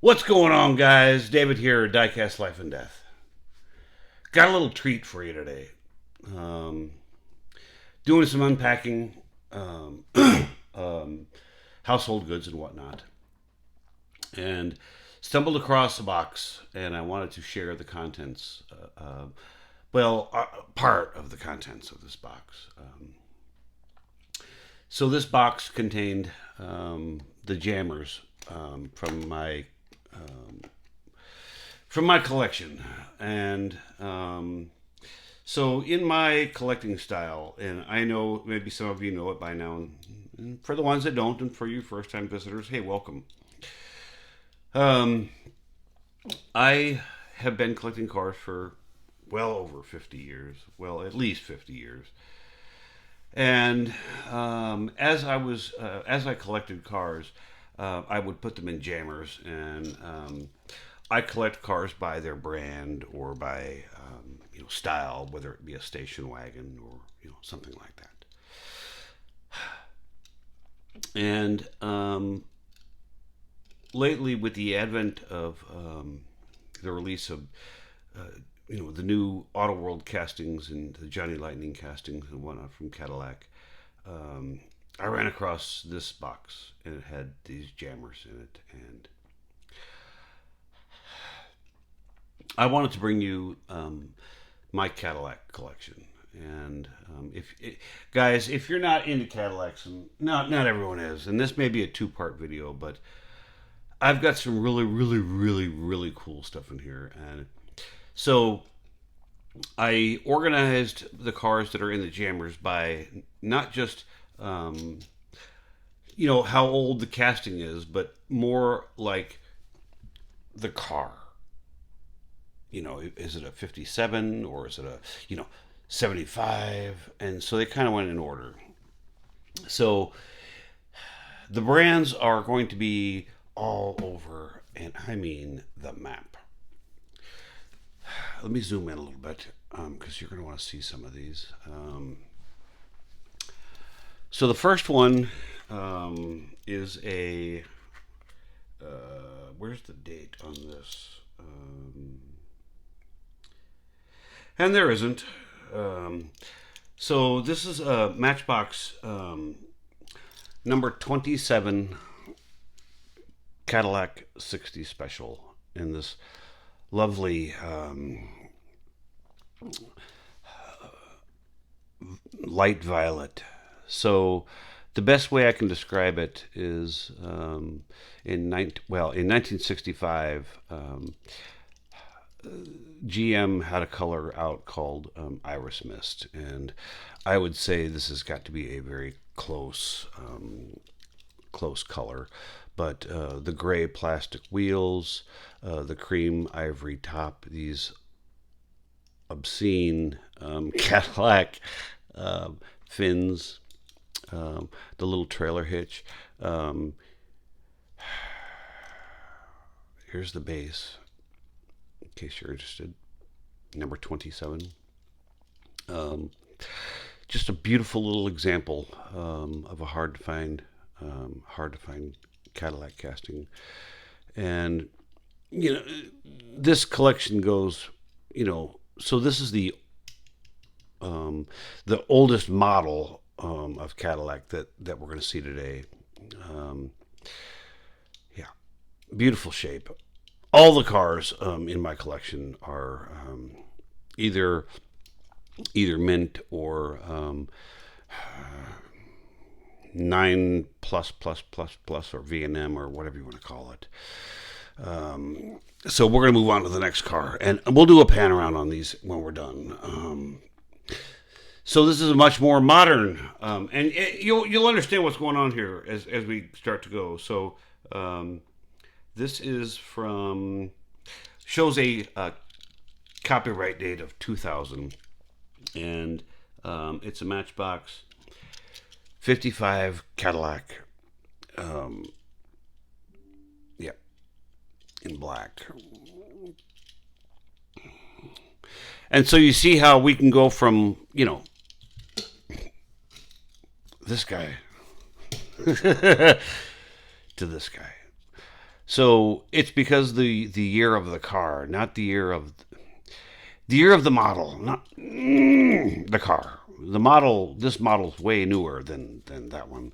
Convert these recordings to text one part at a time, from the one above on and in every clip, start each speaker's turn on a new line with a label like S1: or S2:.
S1: What's going on, guys? David here, Diecast Life and Death. Got a little treat for you today. Um, Doing some unpacking, household goods and whatnot, and stumbled across a box, and I wanted to share the contents. Part of the contents of this box. So this box contained the jammers from my collection, and so in my collecting style, and I know maybe some of you know it by now, and for the ones that don't, and for you first-time visitors, hey, welcome. Um, I have been collecting cars for well over 50 years, well, at least 50 years. And as I collected cars, I would put them in jammers, and I collect cars by their brand or by style, whether it be a station wagon or something like that. And lately, with the advent of the release of the new Auto World castings and the Johnny Lightning castings and whatnot from Cadillac, I ran across this box, and it had these jammers in it, and I wanted to bring you my Cadillac collection. And guys, if you're not into Cadillacs, and not everyone is, and this may be a two-part video, but I've got some really, really, really, really cool stuff in here. And so I organized the cars that are in the jammers by not just how old the casting is, but more like the car. Is it a 57 or is it a 75? And so they kind of went in order. So the brands are going to be all over, and I mean the map. Let me zoom in a little bit because you're going to want to see some of these. So the first one is a. Where's the date on this? And there isn't. So this is a Matchbox number 27 Cadillac 60 Special in this lovely light violet. So the best way I can describe it is in 1965, GM had a color out called Iris Mist, and I would say this has got to be a very close color. But the gray plastic wheels, the cream ivory top, these obscene Cadillac fins, the little trailer hitch. Here's the base, in case you're interested. Number 27. Just a beautiful little example of a hard to find Cadillac casting. And this collection goes, so this is the oldest model of Cadillac that we're going to see today. Yeah, beautiful shape. All the cars in my collection are either mint or 9 plus or V&M or whatever you want to call it. So we're going to move on to the next car, and we'll do a pan around on these when we're done. So this is a much more modern, and you'll understand what's going on here as we start to go. So this is shows a copyright date of 2000, and it's a Matchbox 55 Cadillac. In black. And so you see how we can go from, this guy to this guy. So it's because the year of the car, not the year of the model, not the car. The model, this model's way newer than that one,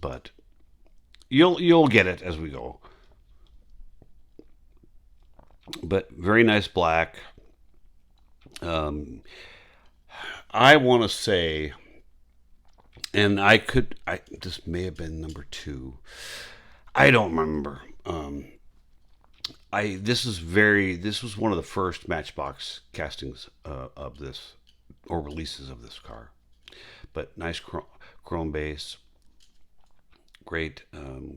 S1: but you'll get it as we go. But very nice black. Um, I want to say, and I this may have been number two. I don't remember. I this was one of the first Matchbox castings of this or releases of this car. But nice chrome base, great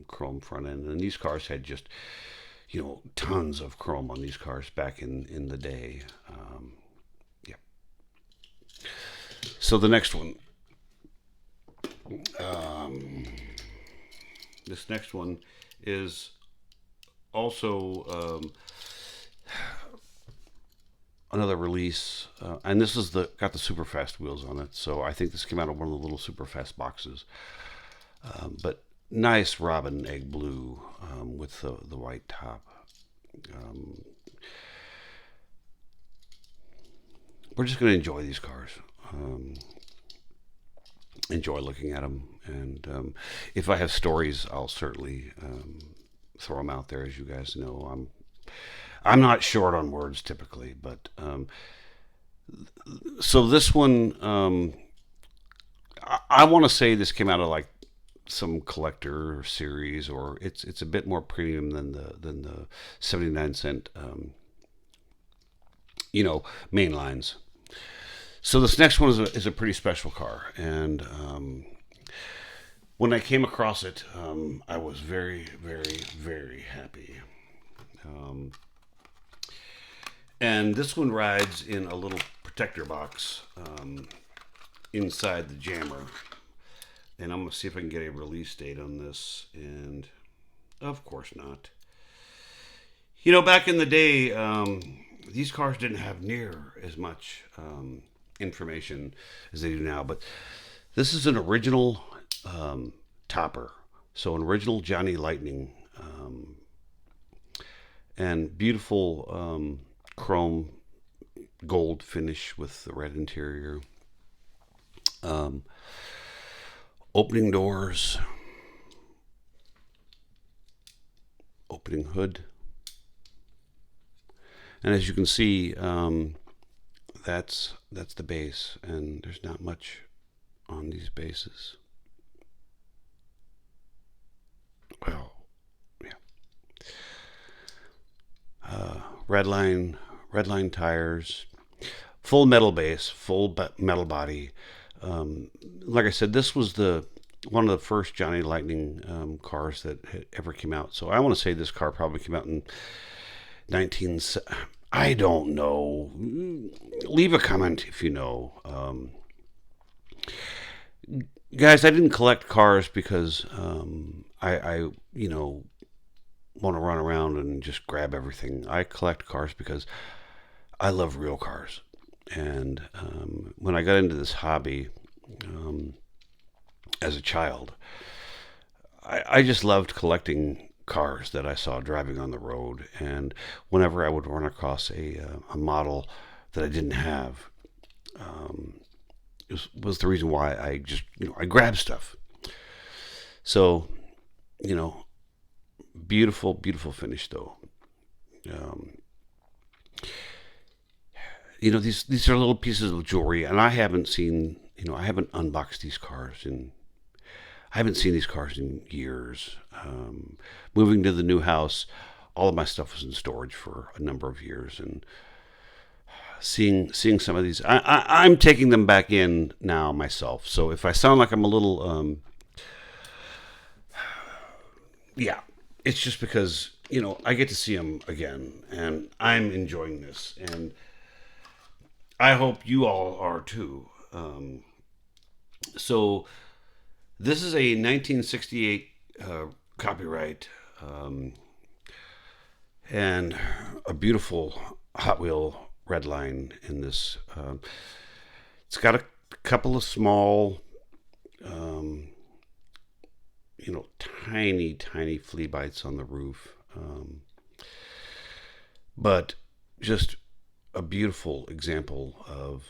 S1: chrome front end, and these cars had just tons of chrome on these cars back in the day. Yeah. So the next one, um, this next one is also another release, and this is the got the super fast wheels on it. So I think this came out of one of the little super fast boxes. But nice robin egg blue with the white top. Um, we're just going to enjoy these cars. Enjoy looking at them, and if I have stories, I'll certainly throw them out there. As you guys know, I'm not short on words typically, but so this one, I want to say this came out of like some collector series, or it's a bit more premium than the 79 cent main lines. So this next one is a pretty special car, and when I came across it, I was very, very, very happy. Um, and this one rides in a little protector box inside the jammer. And I'm going to see if I can get a release date on this. And of course not. Back in the day, these cars didn't have near as much information as they do now. But this is an original topper. So an original Johnny Lightning. And beautiful chrome gold finish with the red interior. Opening doors, opening hood, and as you can see, that's the base, and there's not much on these bases. Well, yeah. Red line tires, full metal base, full metal body. Like I said, this was one of the first Johnny Lightning cars that had ever came out. So I want to say this car probably came out in 19. I don't know. Leave a comment if you know. Guys, I didn't collect cars because I want to run around and just grab everything. I collect cars because I love real cars. And when I got into this hobby as a child, I just loved collecting cars that I saw driving on the road. And whenever I would run across a model that I didn't have, was the reason why I just I grabbed stuff. So beautiful finish though. Um, these are little pieces of jewelry, and I haven't seen I haven't unboxed these cars, and I haven't seen these cars in years. Moving to the new house, all of my stuff was in storage for a number of years, and seeing some of these, I'm taking them back in now myself. So if I sound like I'm a little yeah, it's just because I get to see them again, and I'm enjoying this, and I hope you all are too. So this is a 1968 copyright, and a beautiful Hot Wheel red line in this. It's got a couple of small, tiny flea bites on the roof. But just a beautiful example of,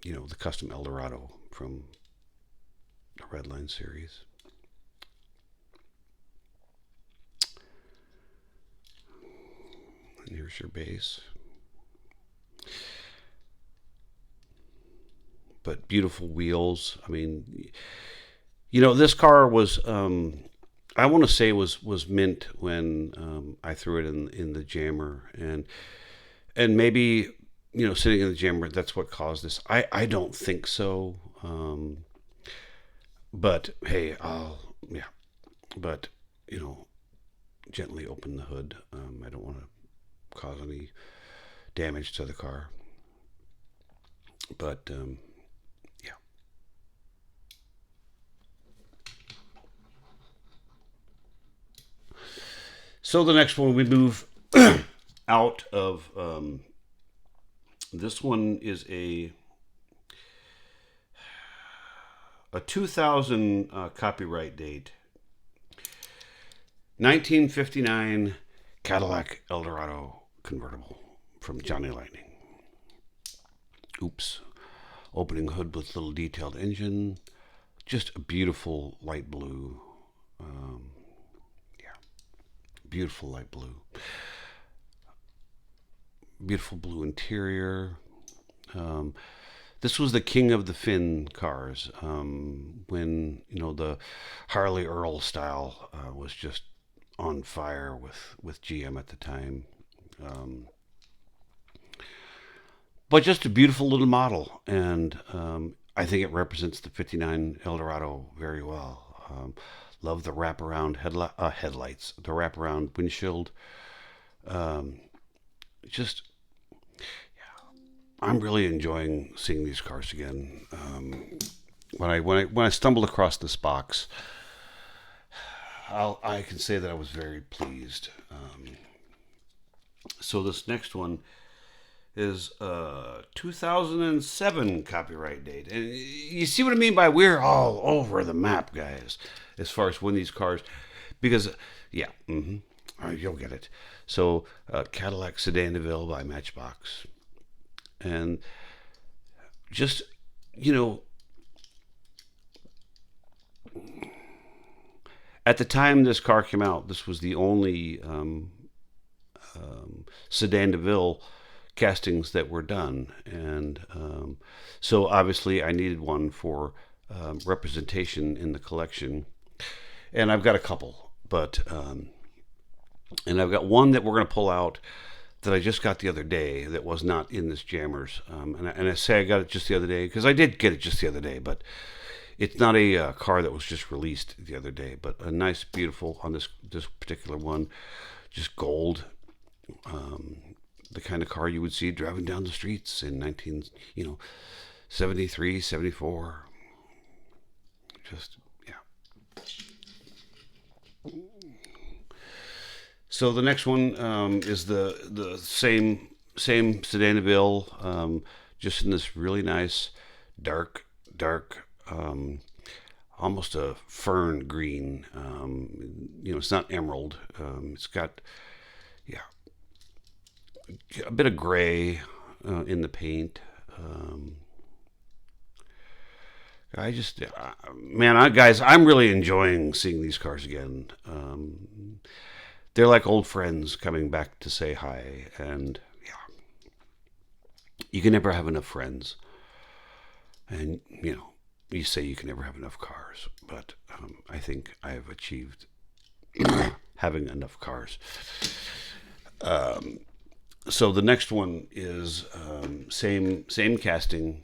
S1: the custom Eldorado from the Redline series. And here's your base. But beautiful wheels. I mean, this car was, I want to say was mint when I threw it in the jammer, and maybe sitting in the jammer, that's what caused this. I don't think so. But hey, yeah. But gently open the hood. I don't want to cause any damage to the car. But yeah. So the next one we move out of. This one is a 2000 copyright date. 1959 Cadillac Eldorado convertible from Johnny Lightning. Oops. Opening hood with little detailed engine. Just a beautiful light blue. Yeah. Beautiful light blue. Beautiful blue interior. This was the king of the fin cars when the Harley Earl style was just on fire with GM at the time. But just a beautiful little model, and I think it represents the '59 Eldorado very well. Love the wraparound headlights, the wraparound windshield. Just I'm really enjoying seeing these cars again. When I stumbled across this box, I can say that I was very pleased. So this next one is 2007 copyright date, and you see what I mean by we're all over the map, guys, as far as when these cars, because yeah, you'll get it. So Cadillac Sedan DeVille by Matchbox. And just, at the time this car came out, this was the only Sedan DeVille castings that were done. And so obviously I needed one for representation in the collection. And I've got a couple, but, and I've got one that we're going to pull out that I just got the other day that was not in this Jammers. And I say I got it just the other day because I did get it just the other day, but it's not a car that was just released the other day, but a nice, beautiful, on this particular one, just gold. The kind of car you would see driving down the streets in 73, 74. Just, yeah. So the next one is the same Sedan DeVille, just in this really nice dark, almost a fern green. It's not emerald. It's got a bit of gray in the paint. Guys, I'm really enjoying seeing these cars again. They're like old friends coming back to say hi, and yeah, you can never have enough friends. And you say you can never have enough cars, but I think I have achieved having enough cars. So the next one is same casting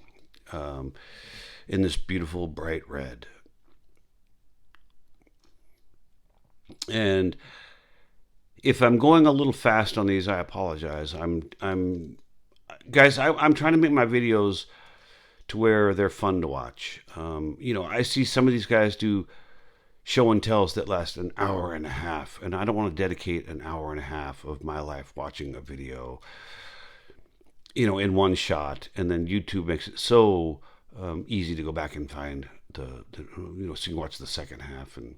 S1: in this beautiful bright red, and if I'm going a little fast on these, I apologize. I'm trying to make my videos to where they're fun to watch. I see some of these guys do show and tells that last an hour and a half, and I don't want to dedicate an hour and a half of my life watching a video, in one shot, and then YouTube makes it so easy to go back and find so you can watch the second half. And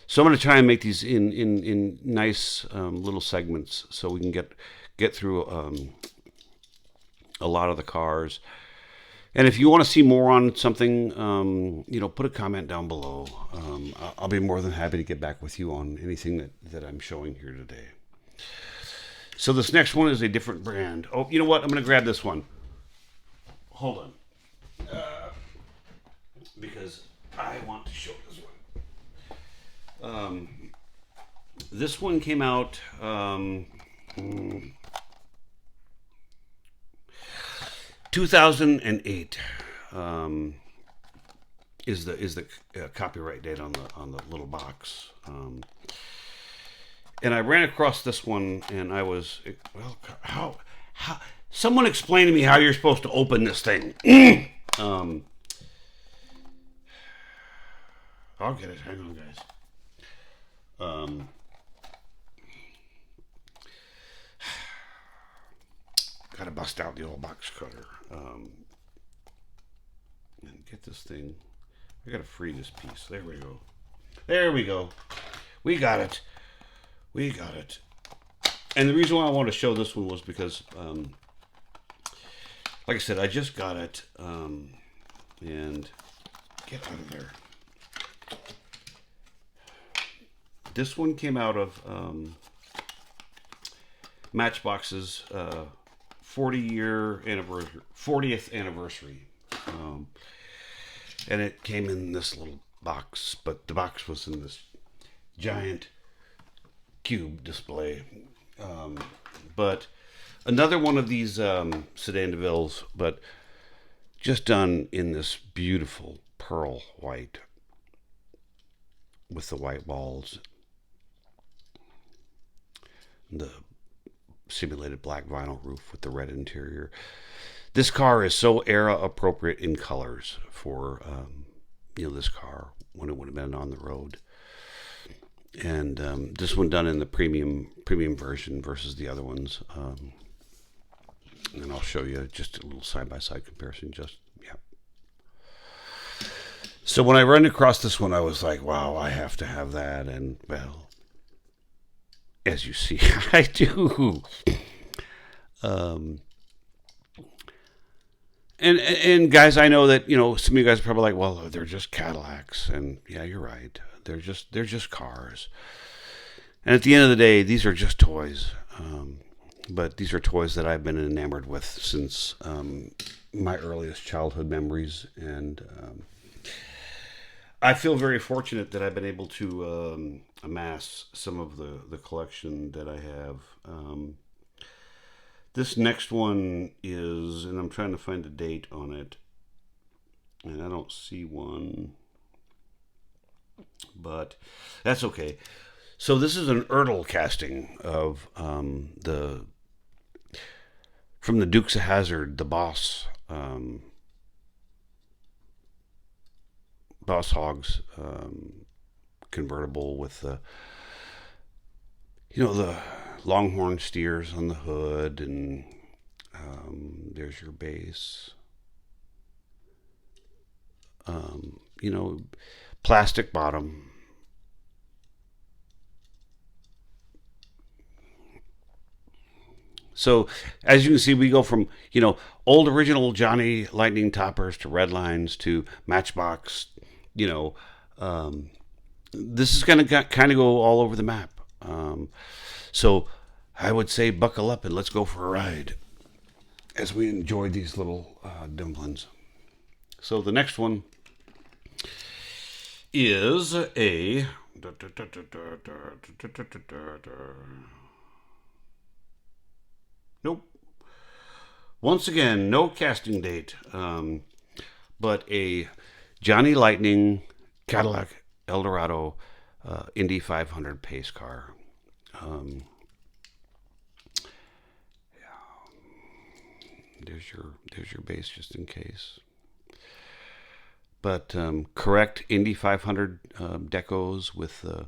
S1: So I'm going to try and make these in nice little segments so we can get through a lot of the cars. And if you want to see more on something, put a comment down below. I'll be more than happy to get back with you on anything that I'm showing here today. So this next one is a different brand. Oh, you know what? I'm going to grab this one. Hold on. Because I want to show this one. This one came out 2008 is the copyright date on the little box. And I ran across this one, and I was, well, how someone explain to me how you're supposed to open this thing. I'll get it. Hang on, guys. Gotta bust out the old box cutter. And get this thing. I gotta free this piece. There we go. There we go. We got it. We got it. And the reason why I wanted to show this one was because, like I said, I just got it. And get out of there. This one came out of Matchbox's 40th anniversary. And it came in this little box, but the box was in this giant cube display. But another one of these Sedan DeVilles, but just done in this beautiful pearl white with the white walls, the simulated black vinyl roof with the red interior. This car is so era appropriate in colors for this car when it would have been on the road. And this one done in the premium version versus the other ones. And I'll show you just a little side-by-side comparison. So when I ran across this one, I was like, wow, I have to have that. And, well, as you see, I do. And guys, I know that, some of you guys are probably like, well, they're just Cadillacs. And yeah, you're right. They're just cars. And at the end of the day, these are just toys. But these are toys that I've been enamored with since my earliest childhood memories. And I feel very fortunate that I've been able to amass some of the collection that I have. This next one is, and I'm trying to find a date on it, and I don't see one, but that's okay. So this is an Ertl casting of from the Dukes of Hazzard, the Boss Hogs convertible with the Longhorn steers on the hood, and there's your base. Plastic bottom. So as you can see, we go from old original Johnny Lightning toppers to red lines to Matchbox. This is going to kind of go all over the map. So I would say buckle up and let's go for a ride as we enjoy these little dumplings. So the next one is a nope. Once again, no casting date, but a Johnny Lightning Cadillac Eldorado Indy 500 pace car. There's your base just in case. But correct Indy 500 decos with the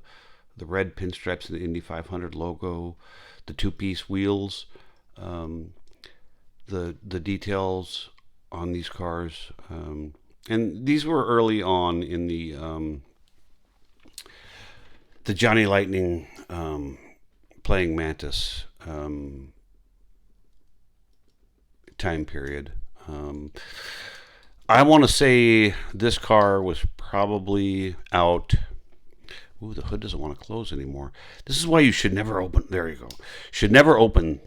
S1: red pinstripes and the Indy 500 logo, the two-piece wheels, the details on these cars, and these were early on in the the Johnny Lightning playing Mantis time period. I want to say this car was probably out. Ooh, the hood doesn't want to close anymore. This is why you should never open. There you go. Should never open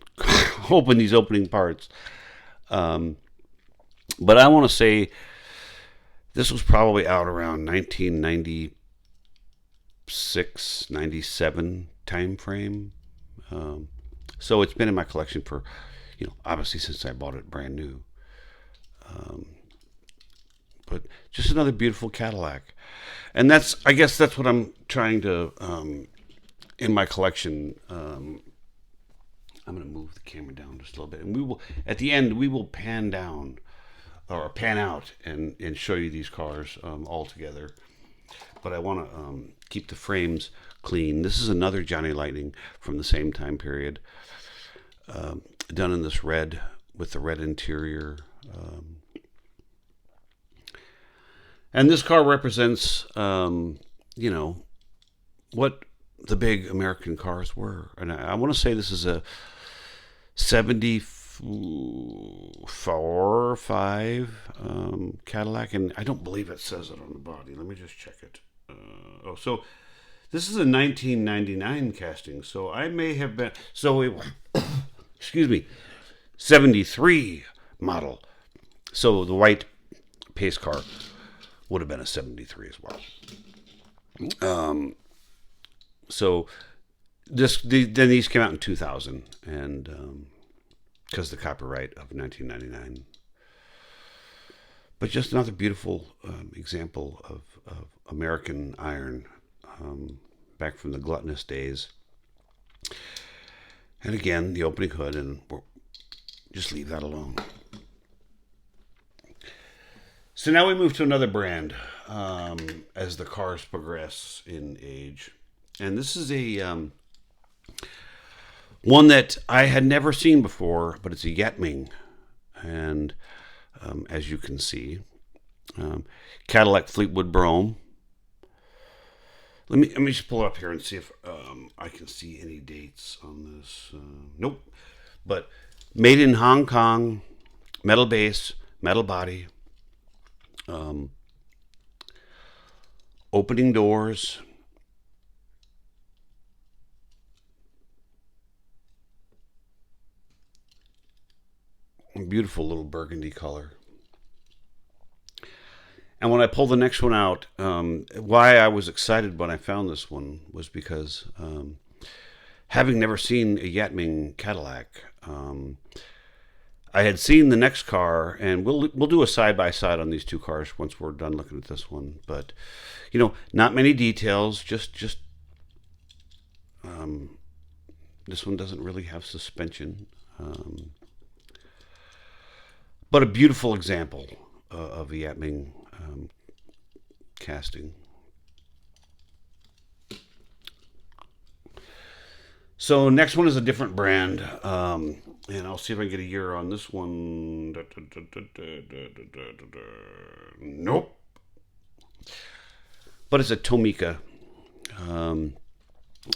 S1: open these opening parts. But I want to say this was probably out around 1996, 97 time frame. So it's been in my collection for, obviously since I bought it brand new. But just another beautiful Cadillac. And I guess that's what I'm trying to, in my collection. I'm going to move the camera down just a little bit. And at the end, we will pan down or pan out and show you these cars all together. But I want to keep the frames clean. This is another Johnny Lightning from the same time period. Done in this red with the red interior. And this car represents, what the big American cars were. And I want to say this is a 74 or 5 Cadillac. And I don't believe it says it on the body. Let me just check it. So this is a 1999 casting. So I may have been, excuse me, 73 model. So the white pace car would have been a 73 as well. So then these came out in 2000, and because the copyright of 1999. But just another beautiful example of American iron back from the gluttonous days. And again, the opening hood, and we'll just leave that alone. So now we move to another brand as the cars progress in age. And this is a one that I had never seen before, but it's a Yetming. And as you can see, Cadillac Fleetwood Brougham. Let me just pull it up here and see if I can see any dates on this. Nope. But made in Hong Kong, metal base, metal body. Opening doors. Beautiful little burgundy color. And when I pulled the next one out, why I was excited when I found this one was because having never seen a Yetming Cadillac, I had seen the next car, and we'll do a side by side on these two cars once we're done looking at this one. But not many details. Just this one doesn't really have suspension, but a beautiful example of a Yetming casting. So next one is a different brand, and I'll see if I can get a year on this one. Nope. But it's a Tomica,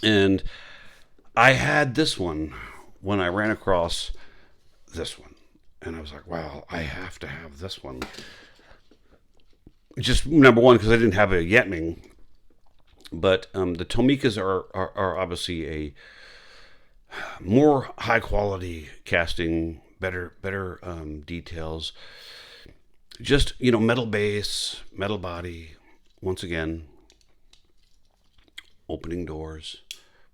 S1: and I had this one when I ran across this one, and I was like, "Wow, I have to have this one." Just number one, because I didn't have a Yetming, but the Tomicas are obviously a more high quality casting, better details. Just metal base, metal body. Once again, opening doors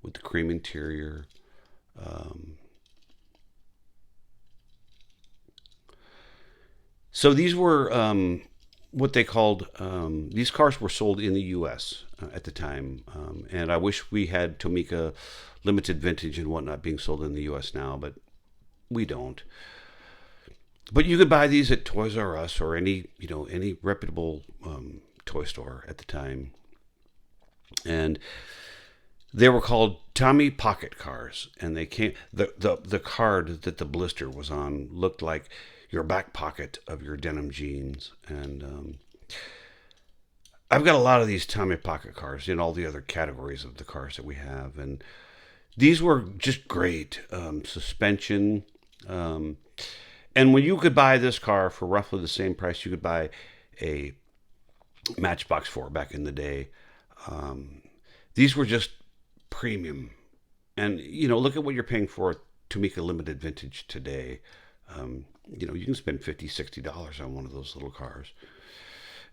S1: with the cream interior. So these were what they called, these cars were sold in the U.S. At the time. And I wish we had Tomica limited vintage and whatnot being sold in the U.S. now, but we don't. But you could buy these at Toys R Us or any reputable toy store at the time. And they were called Tommy Pocket cars, and they came. The card that the blister was on looked like your back pocket of your denim jeans, and I've got a lot of these Tommy pocket cars in all the other categories of the cars that we have, and these were just great. Suspension. Um, and when you could buy this car for roughly the same price, you could buy a Matchbox 4 back in the day. Um, these were just premium. And, look at what you're paying for a Tomica Limited Vintage today. You can spend $50, $60 on one of those little cars.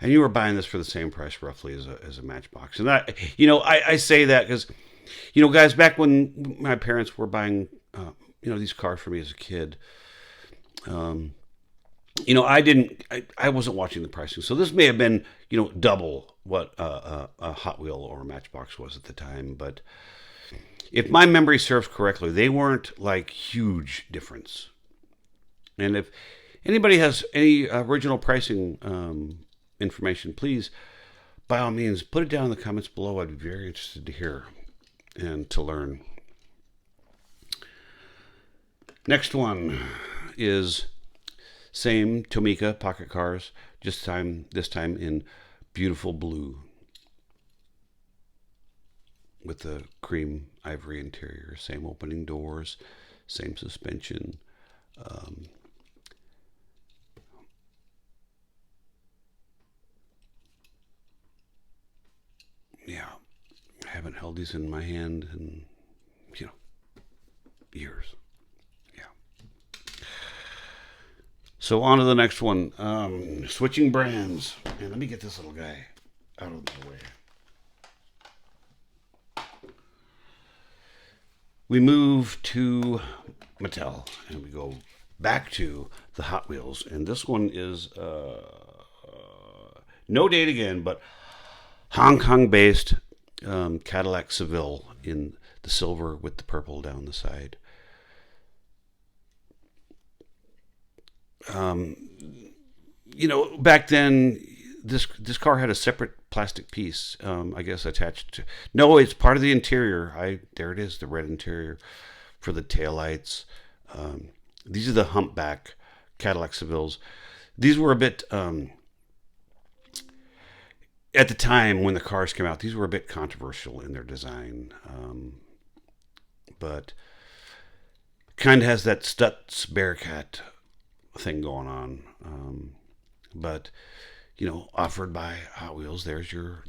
S1: And you were buying this for the same price roughly as a Matchbox. And I say that because, guys, back when my parents were buying, these cars for me as a kid, I wasn't watching the pricing. So this may have been, double what a Hot Wheel or a Matchbox was at the time. But if my memory serves correctly, they weren't like huge difference. And if anybody has any original pricing information, please, by all means, put it down in the comments below. I'd be very interested to hear and to learn. Next one is same Tomica pocket cars, this time in beautiful blue with the cream ivory interior, same opening doors, same suspension. Yeah, I haven't held these in my hand in, years. Yeah. So on to the next one. Switching brands. And let me get this little guy out of the way. We move to Mattel and we go back to the Hot Wheels. And this one is no date again, but Hong Kong-based Cadillac Seville in the silver with the purple down the side. Back then, this car had a separate plastic piece, I guess, attached to. No, it's part of the interior. There it is, the red interior for the taillights. These are the humpback Cadillac Sevilles. These were a bit. At the time when the cars came out, these were a bit controversial in their design, but kind of has that Stutz Bearcat thing going on. But offered by Hot Wheels. There's your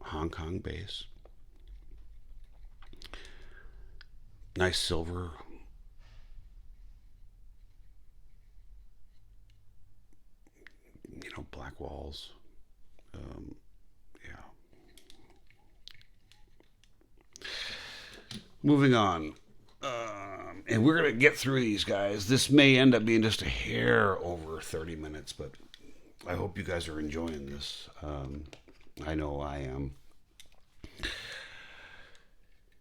S1: Hong Kong base. Nice silver. Black walls. Yeah. Moving on. And we're going to get through these guys. This may end up being just a hair over 30 minutes, but I hope you guys are enjoying this. I know I am.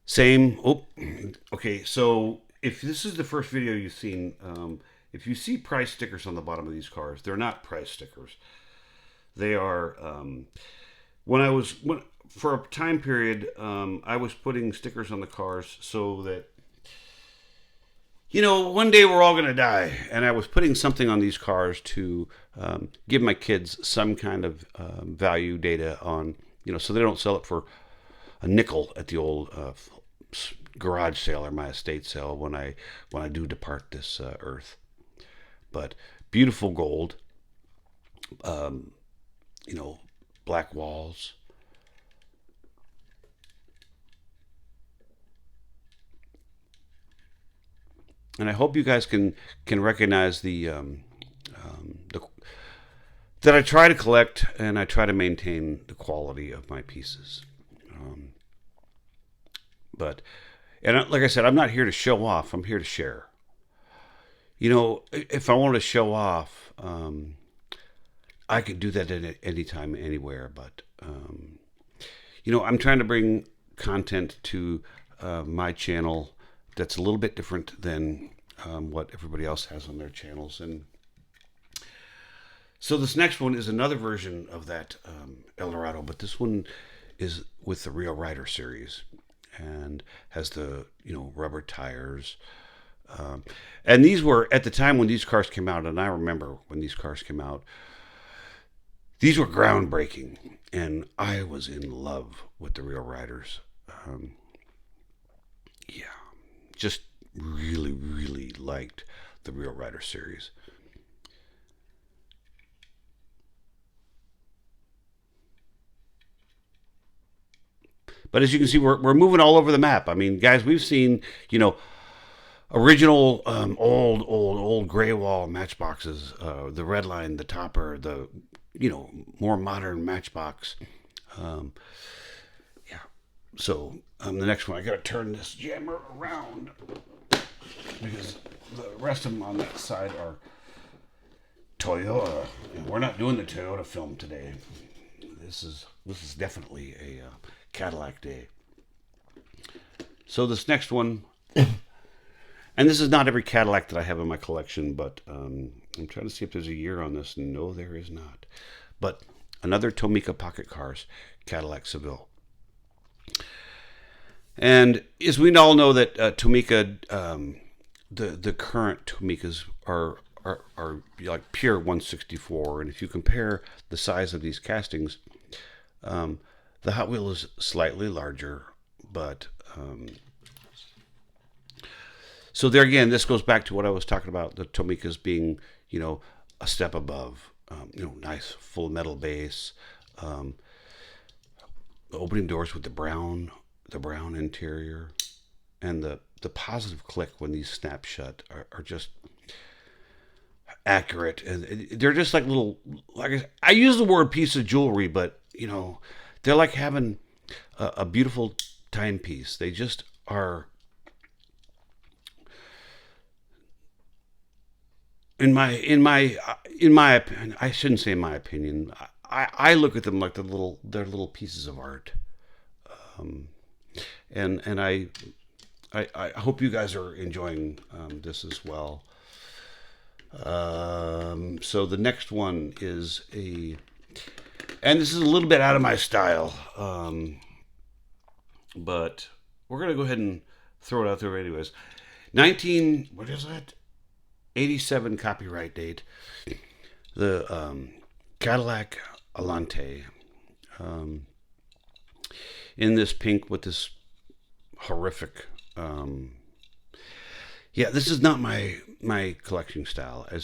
S1: Same. Oh, okay. So if this is the first video you've seen, if you see price stickers on the bottom of these cars, they're not price stickers. They are, for a time period, I was putting stickers on the cars so that, one day we're all going to die. And I was putting something on these cars to give my kids some kind of value data on, so they don't sell it for a nickel at the old garage sale or my estate sale when I do depart this earth. But beautiful gold, black walls. And I hope you guys can recognize the that I try to collect and I try to maintain the quality of my pieces. But like I said, I'm not here to show off. I'm here to share. If I wanted to show off, I could do that at any time, anywhere. But I'm trying to bring content to my channel that's a little bit different than what everybody else has on their channels. And so this next one is another version of that Eldorado, but this one is with the Real Rider series and has the rubber tires. And these were, at the time when these cars came out, and I remember when these cars came out, These were groundbreaking, and I was in love with the Real Riders. Um, yeah, just really, really liked the Real Rider series. But as you can see, we're moving all over the map. I mean, guys, we've seen, original, old gray wall matchboxes, the red line, the topper, the, more modern matchbox. Um, yeah. So the next one, I got to turn this jammer around because the rest of them on that side are Toyota. And we're not doing the Toyota film today. This is definitely a Cadillac day. So this next one, and this is not every Cadillac that I have in my collection, but I'm trying to see if there's a year on this. No, there is not. But another Tomica Pocket Cars Cadillac Seville. And as we all know that Tomica, the current Tomicas are like pure 164, and if you compare the size of these castings, the Hot Wheel is slightly larger, but so there again, this goes back to what I was talking about, the Tomicas being, a step above, nice full metal base, opening doors with the brown interior, and the positive click when these snap shut are just accurate, and they're just like little, like I use the word piece of jewelry, but they're like having a beautiful timepiece. They just are. In my opinion, I shouldn't say in my opinion. I look at them like they're little pieces of art, um, and I hope you guys are enjoying this as well. So the next one is and this is a little bit out of my style, but we're gonna go ahead and throw it out there anyways. What is that? 87 copyright date. The Cadillac Alante, um, in this pink with this horrific. Yeah, this is not my collecting style. I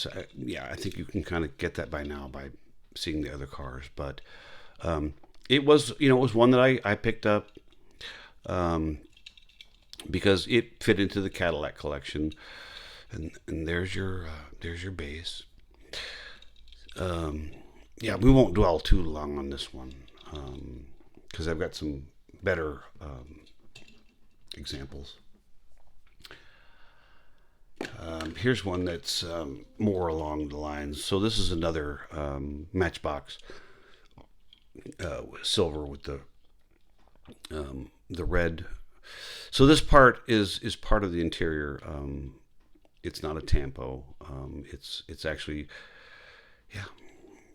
S1: think you can kind of get that by now by seeing the other cars, but it was one that I picked up because it fit into the Cadillac collection, and there's your base. Yeah, we won't dwell too long on this one because I've got some better examples. Here's one that's more along the lines. So this is another Matchbox silver with the red. So this part is part of the interior. It's not a tampo. It's actually, yeah,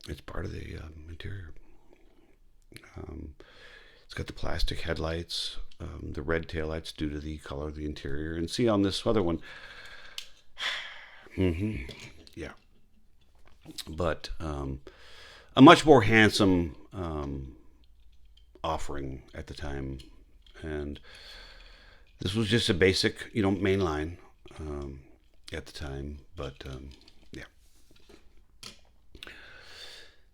S1: it's part of the interior. It's got the plastic headlights, the red taillights due to the color of the interior. And see on this other one, yeah, but a much more handsome offering at the time, and this was just a basic, mainline at the time, but yeah.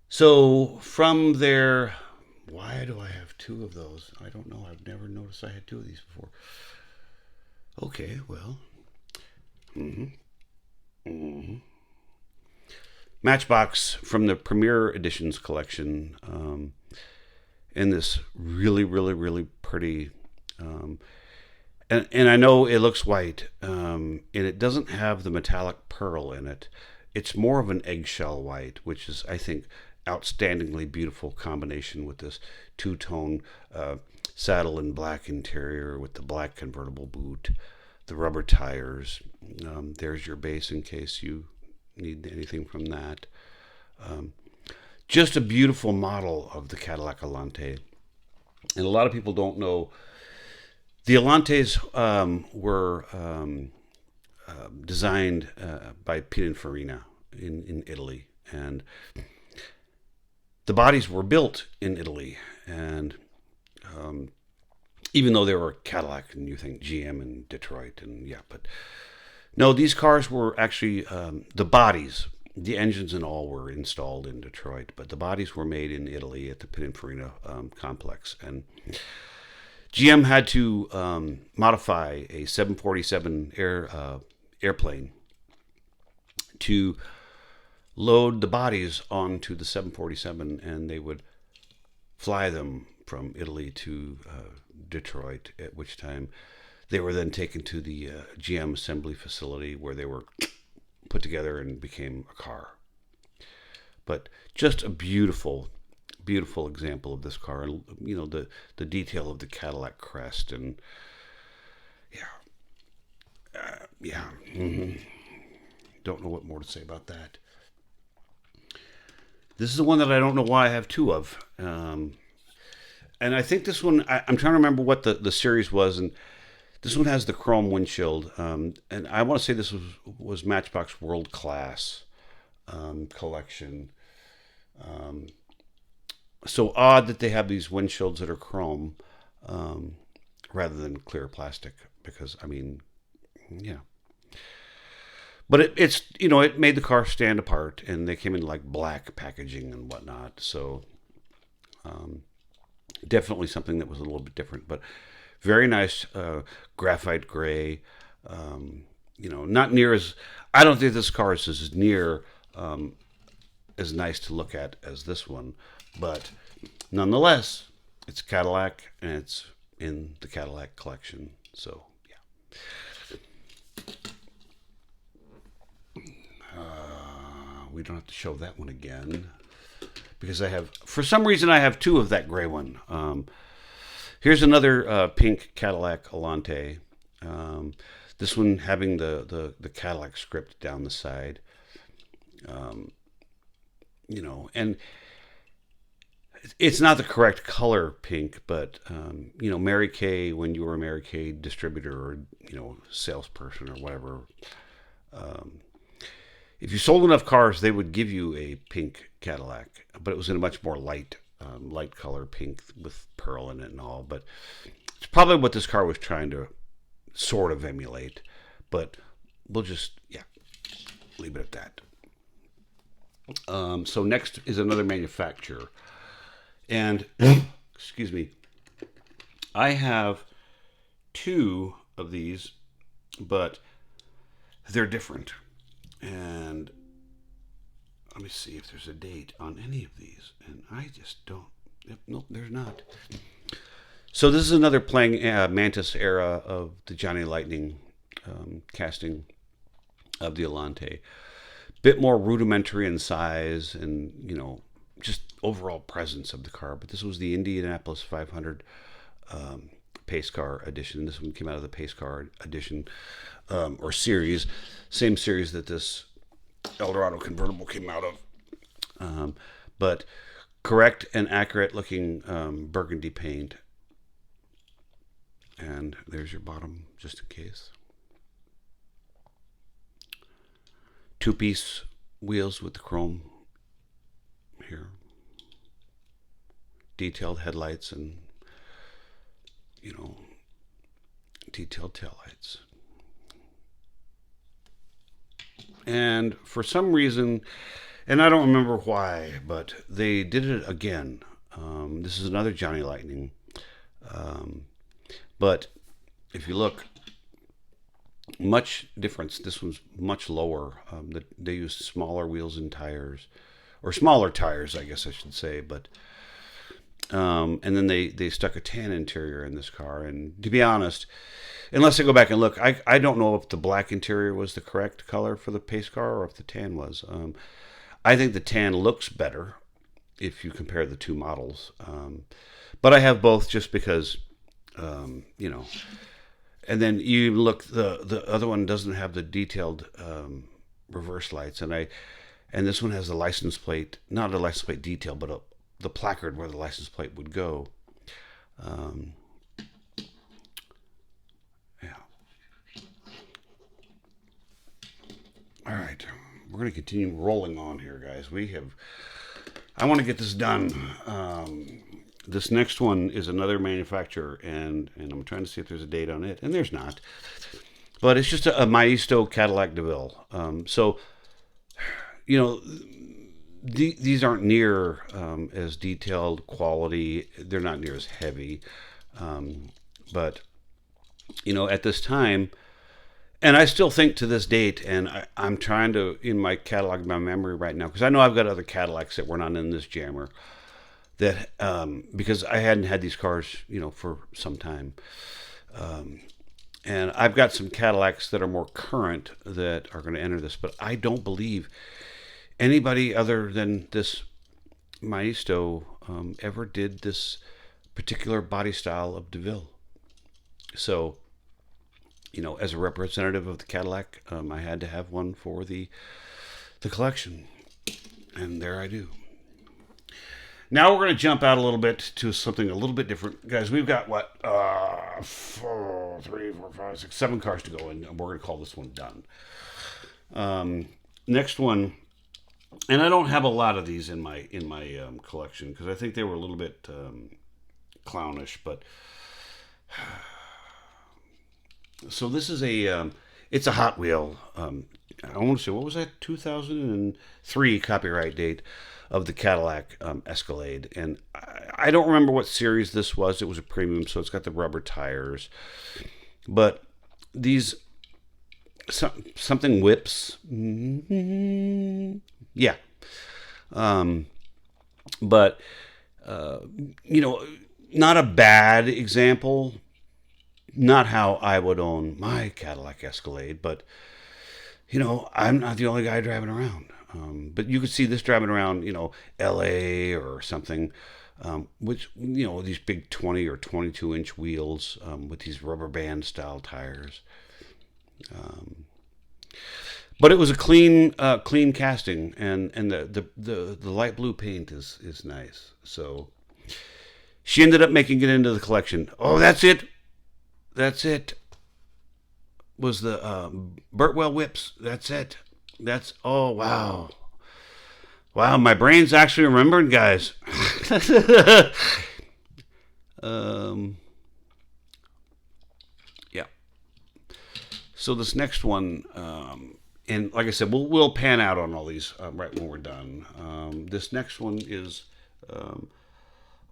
S1: So from there, why do I have two of those? I don't know. I've never noticed I had two of these before. Okay, well. Matchbox from the Premier Editions collection, in this really, really, really pretty, and I know it looks white, and it doesn't have the metallic pearl in it. It's more of an eggshell white, which is, I think, outstandingly beautiful combination with this two-tone saddle and black interior with the black convertible boot, the rubber tires. There's your base in case you need anything from that. Just a beautiful model of the Cadillac Alante. And a lot of people don't know the Alantes were designed by Pininfarina in Italy. And the bodies were built in Italy, and even though they were Cadillac, and you think GM and Detroit, and yeah, but no, these cars were actually the bodies, the engines and all were installed in Detroit, but the bodies were made in Italy at the Pininfarina complex, and GM had to modify a 747 airplane to load the bodies onto the 747, and they would fly them from Italy to Detroit, at which time they were then taken to the GM assembly facility where they were put together and became a car. But just a beautiful, beautiful example of this car, and you know, the detail of the Cadillac crest, and don't know what more to say about that. This is the one that I don't know why I have two of. And I think this one, I'm trying to remember what the series was, and this one has the chrome windshield. And I want to say this was Matchbox World Class collection. So odd that they have these windshields that are chrome rather than clear plastic, because, I mean, yeah. But it's, you know, it made the car stand apart, and they came in like black packaging and whatnot. So definitely something that was a little bit different, but very nice graphite gray. You know, not near as, I don't think this car is as near as nice to look at as this one, but nonetheless, it's Cadillac, and it's in the Cadillac collection. So yeah. We don't have to show that one again, because I have, for some reason, I have two of that gray one. Here's another pink Cadillac Alante. This one having the Cadillac script down the side. You know, and it's not the correct color pink, but you know, Mary Kay, when you were a Mary Kay distributor or, you know, salesperson or whatever, if you sold enough cars, they would give you a pink Cadillac, but it was in a much more light color pink with pearl in it and all. But it's probably what this car was trying to sort of emulate. But we'll just, yeah, leave it at that. So next is another manufacturer. And, excuse me, I have two of these, but they're different. And let me see if there's a date on any of these. And I just don't. Nope, there's not. So this is another playing Mantis era of the Johnny Lightning casting of the Alante. Bit more rudimentary in size and, you know, just overall presence of the car. But this was the Indianapolis 500 pace car edition. This one came out of the pace car edition or series. Same series that this Eldorado convertible came out of. But correct and accurate looking burgundy paint. And there's your bottom, just in case. Two-piece wheels with the chrome here. Detailed headlights and, you know, detailed taillights. And for some reason, and I don't remember why, but they did it again. This is another Johnny Lightning. But if you look, much difference. This one's much lower. They used smaller wheels and tires, or smaller tires, I guess I should say. But and then they stuck a tan interior in this car. And to be honest, unless I go back and look, I don't know if the black interior was the correct color for the pace car or if the tan was. I think the tan looks better if you compare the two models. But I have both just because, you know. And then you look, the other one doesn't have the detailed reverse lights, and this one has the license plate, not a license plate detail, but the placard where the license plate would go. Yeah. All right, we're going to continue rolling on here, guys. I want to get this done. This next one is another manufacturer, and I'm trying to see if there's a date on it, and there's not. But it's just a Maestro Cadillac DeVille. So, you know, these aren't near as detailed quality. They're not near as heavy. But, you know, at this time, and I still think to this date, and I'm trying to, in my catalog, my memory right now, because I know I've got other Cadillacs that were not in this jammer, that because I hadn't had these cars, you know, for some time. And I've got some Cadillacs that are more current that are going to enter this, but I don't believe anybody other than this Maestro ever did this particular body style of DeVille. So, you know, as a representative of the Cadillac, I had to have one for the collection, and there I do. Now we're going to jump out a little bit to something a little bit different, guys. We've got what 7 cars to go, and we're going to call this one done. Next one, and I don't have a lot of these in my collection because I think they were a little bit clownish, but. So this is it's a Hot Wheel. I want to say, what was that? 2003 copyright date of the Cadillac Escalade, and I don't remember what series this was. It was a premium, so it's got the rubber tires. But these something whips, yeah. But you know, not a bad example. Not how I would own my Cadillac Escalade, but, you know, I'm not the only guy driving around. But you could see this driving around, you know, LA or something, which, you know, these big 20 or 22 inch wheels with these rubber band style tires. But it was a clean casting, and the light blue paint is nice. So she ended up making it into the collection. Oh, that's it. That's it. Was the Burtwell whips. That's it. Oh, wow. Wow, my brain's actually remembering, guys. Yeah. So this next one, and like I said, we'll pan out on all these right when we're done. This next one is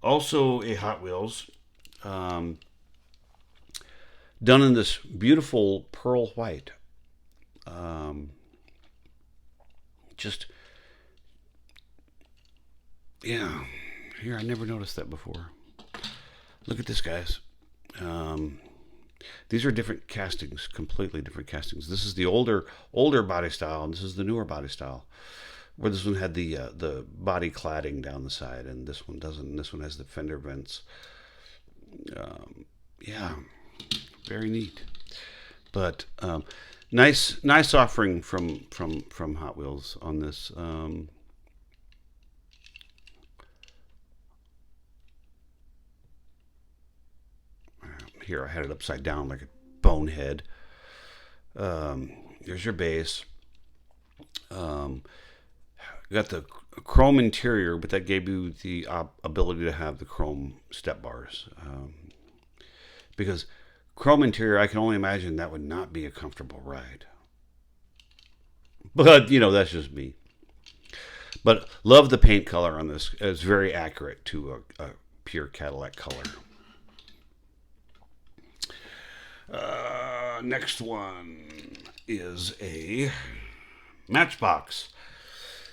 S1: also a Hot Wheels. Done in this beautiful pearl white. Just, yeah. Here, I never noticed that before. Look at this, guys. These are different castings, completely different castings. This is the older body style, and this is the newer body style. Where this one had the body cladding down the side, and this one doesn't. And this one has the fender vents. Yeah. Very neat, but nice offering from Hot Wheels on this. Here I had it upside down like a bonehead. There's your base. Got the chrome interior, but that gave you the ability to have the chrome step bars, because chrome interior, I can only imagine that would not be a comfortable ride. But, you know, that's just me. But love the paint color on this. It's very accurate to a pure Cadillac color. Next one is a Matchbox.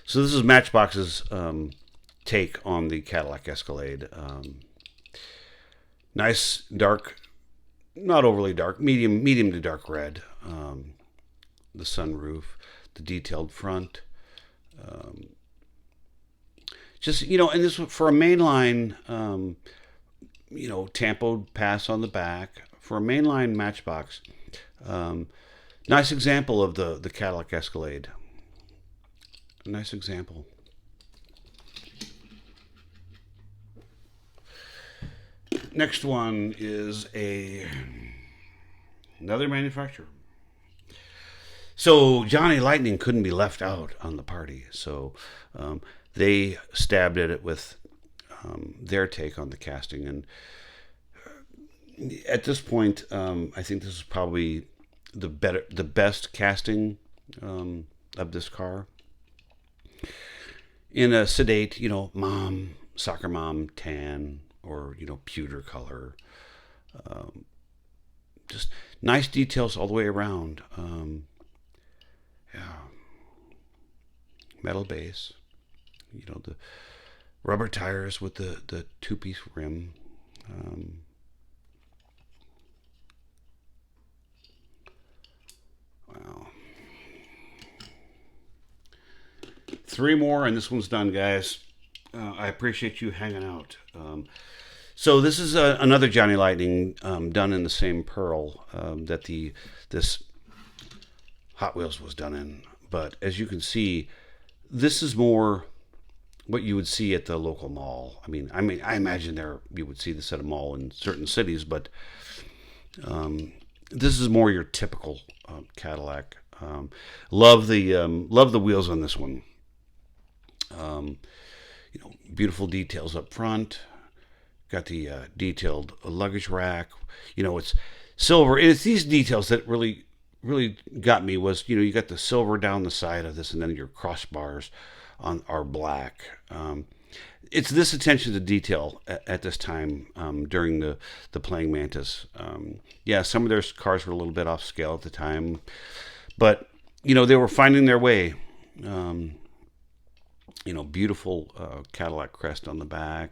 S1: So this is Matchbox's take on the Cadillac Escalade. Nice, dark, not overly dark, medium to dark red. The sunroof, the detailed front. Just, you know, and this for a mainline, you know, tampoed pass on the back. For a mainline Matchbox, nice example of the Cadillac Escalade. Nice example. Next one is another manufacturer. So Johnny Lightning couldn't be left out on the party. So they stabbed at it with their take on the casting. And at this point, I think this is probably the best casting of this car in a sedate, soccer mom tan or pewter color. Just nice details all the way around. Yeah, metal base. The rubber tires with the two-piece rim. Wow. 3 more, and this one's done, guys. I appreciate you hanging out. So this is another Johnny Lightning done in the same pearl that this Hot Wheels was done in. But as you can see, this is more what you would see at the local mall. I mean, I imagine you would see this at a mall in certain cities, but this is more your typical Cadillac. Love the wheels on this one. Beautiful details up front. Got the detailed luggage rack. It's silver. And it's these details that really, really got me. Was you got the silver down the side of this, and then your crossbars are black. It's this attention to detail at this time during the Playing Mantis. Yeah, some of their cars were a little bit off scale at the time, but they were finding their way. Beautiful Cadillac crest on the back,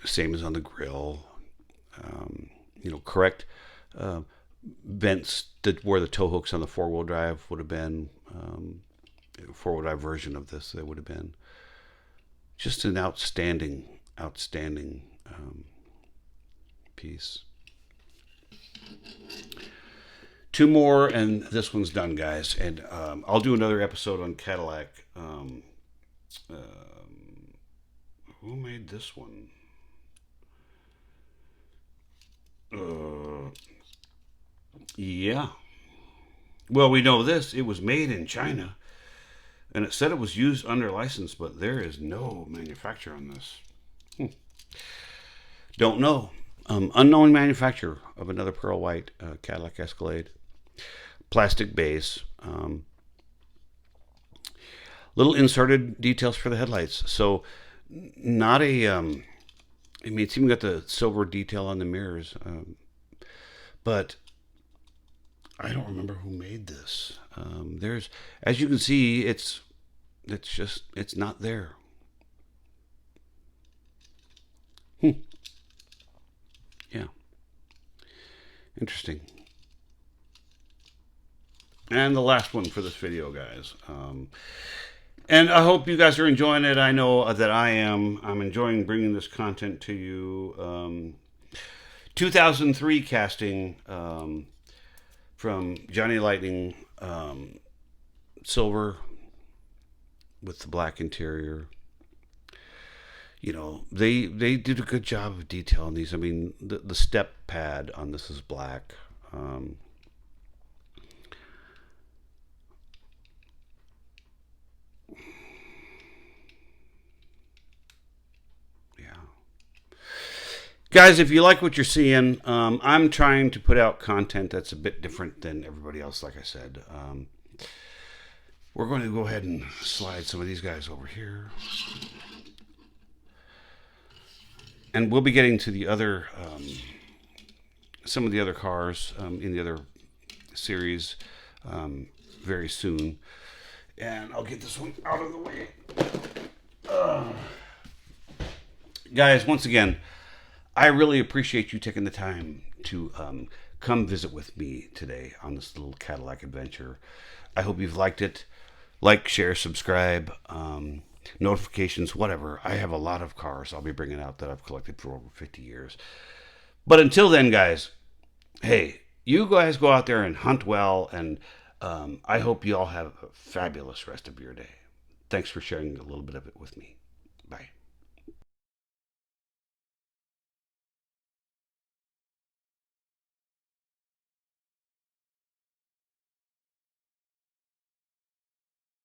S1: same as on the grill. Correct vents where the tow hooks on the 4-wheel drive would have been. 4-wheel drive version of this, they would have been. Just an outstanding piece. 2 more, and this one's done, guys. And I'll do another episode on Cadillac. Who made this one? Yeah. Well, we know this. It was made in China. And it said it was used under license, but there is no manufacturer on this. Don't know. Unknown manufacturer of another pearl white Cadillac Escalade. Plastic base. Little inserted details for the headlights. So not a... it's even got the silver detail on the mirrors. But I don't remember who made this. There's, as you can see, it's not there. Yeah. Interesting. And the last one for this video, guys. And I hope you guys are enjoying it. I know that I am. I'm enjoying bringing this content to you. 2003 casting from Johnny Lightning, silver with the black interior. They did a good job of detail on these. I mean, the step pad on this is black. Guys, if you like what you're seeing, I'm trying to put out content that's a bit different than everybody else, like I said. We're going to go ahead and slide some of these guys over here. And we'll be getting to the other, some of the other cars in the other series very soon. And I'll get this one out of the way. Guys, once again, I really appreciate you taking the time to come visit with me today on this little Cadillac adventure. I hope you've liked it. Like, share, subscribe, notifications, whatever. I have a lot of cars I'll be bringing out that I've collected for over 50 years. But until then, guys, hey, you guys go out there and hunt well, and I hope you all have a fabulous rest of your day. Thanks for sharing a little bit of it with me. Bye.